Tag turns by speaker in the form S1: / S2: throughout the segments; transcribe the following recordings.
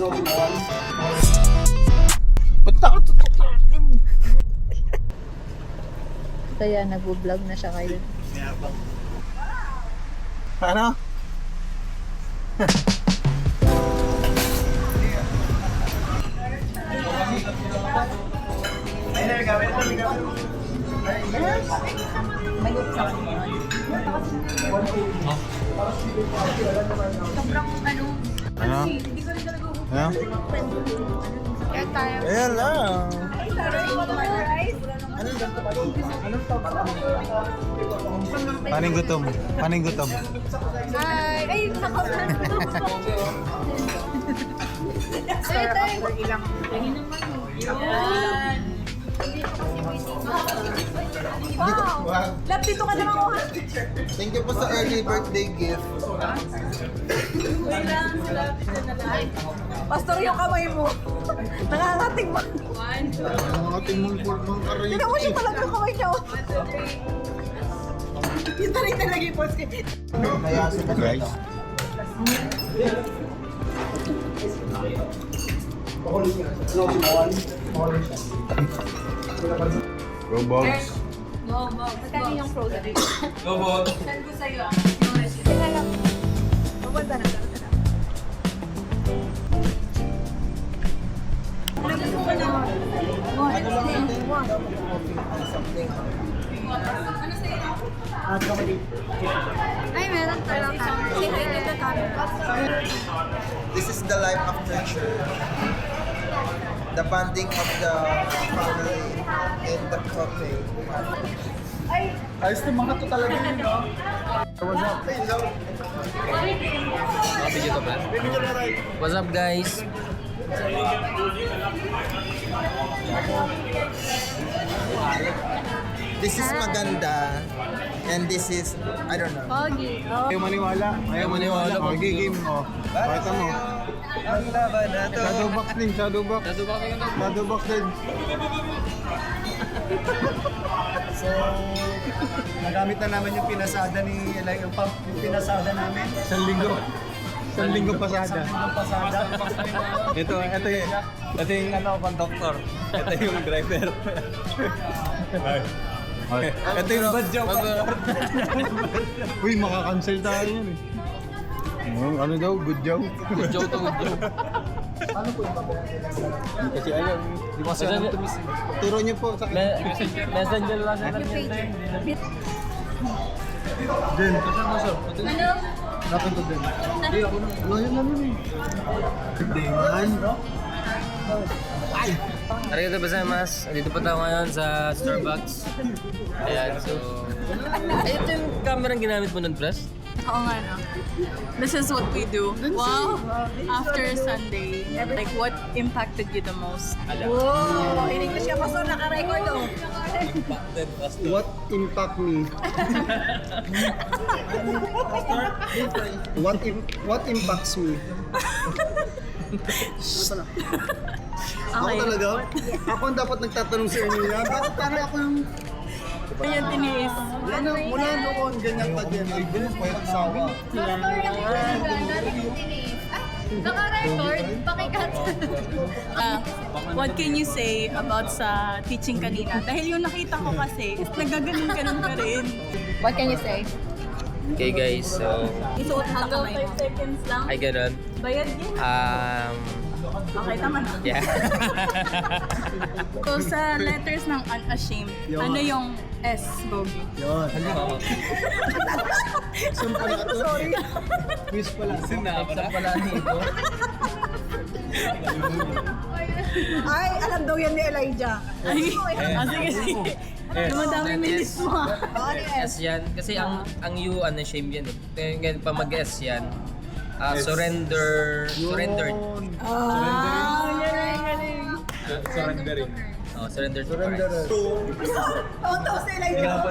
S1: Punta ka tutok sa akin.
S2: Kaya nag-vlog na siya kayo.
S1: Ano?
S2: May sa sobrang ano.
S1: Ano?
S2: Hindi ko rin talaga
S1: Ano?
S2: Kaya tayo.
S1: Ayan lang. Paning gutom. Paning gutom.
S2: Hi! Ay, nakakamit ko. Ay, tayo. Ilang. Yan. Wow! Lab, dito ka naman ako.
S1: Thank you po sa early birthday gift.
S2: Wait lang, sila. Pastor, yung kamay mo. Nangangating mo.
S1: Ang ating mong karay.
S2: Tignan mo siya palang yung kamay niya. Yung tarik talaga yung post ko.
S1: Kaya sa guys. Robots.
S2: Magkano yung frozen?
S3: Robot.
S2: Send ko sa'yo yung recipe. Teka lang. Magwanda na. Ano gusto mo na? Ay, meron talaga. Say hi to the camera.
S1: This is the life of treasure. The bonding of the family and the couple. Ayos na mga to talaga yun, no? What's up? Hello.
S3: What's up, guys?
S1: This is maganda. And this is, I don't know.
S2: Pogi.
S1: Ayaw maniwala. Ayaw maniwala. Okay, game mo. Pakita mo.
S3: Ang laban na to.
S1: Shadow box din, shadow box. Shadow box din.
S4: So, nagamit na namin yung pinasada ni Eli, yung pinasada namin.
S1: Isang linggo. Isang linggo pasada.
S4: Yung pasada.
S3: Ito yung ano, conductor. Ito yung driver.
S1: Ito yung bad joke. Uy, makakancel tayo yan eh. Ano daw? Good joke?
S3: Good joke to good joke.
S1: Kasi alam, di ba siya nang tumis. Turo niyo po sa akin.
S3: Messenger lang sa natin.
S1: Den.
S2: Ano?
S1: Napin to Den. Ano yun namin eh. Dengan.
S3: Arigato gozaimasu. Dito po tayo ngayon sa Starbucks. Ayan, so... Ay, ito yung camera ang ginamit mo nun, Pres?
S5: Oo nga no. This is what we do. Wow! After Sunday, like what impacted you the most?
S2: Wow! In English siya, Pastor, naka-record oh.
S4: What impact me? What impacts me?
S1: Ako talaga? Ako ang dapat nagtatanong sa inyo yan. Bakit parang ako yung...
S5: Ayan, tiniis.
S1: Mula noon, ganyan pa din. Ay, ganun pa yung asawa.
S2: Naka-record? Pakikat.
S5: What can you say about sa teaching kanina? Dahil yung nakita ko kasi, is nagaganon-ganon ka rin.
S2: What can you say?
S3: Okay, guys, so...
S5: Isuot sa kamay mo. 5 seconds lang.
S3: Ay, ganun.
S5: Bayad yun. Okay, tama na.
S3: Yeah.
S5: So sa letters ng unashamed, ano yung S, Bogi?
S4: Yun. Sun pala ito.
S5: Sorry.
S4: Quiz pala.
S3: Exam pala nito.
S2: Ay, alam daw yan ni Elijah.
S5: Ay, sige, sige. Dumadami yung list mo.
S3: S yan. Kasi ang U, shame yan eh. Kaya pa mag-S yan. Surrendered.
S1: Surrendering.
S3: Oh, surrendered to
S4: Surrender.
S3: Christ.
S2: Taon-taon si Elijah.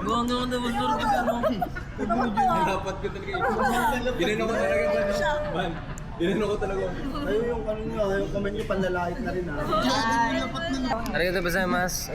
S3: No, surrender ka, no.
S1: Dapat ko talaga ito. Ginano ko talaga ba? Man, ginano ko talaga.
S4: Ayun yung ano nyo, yung comment nyo panlalait na rin ha.
S3: Arigato gozaimasu.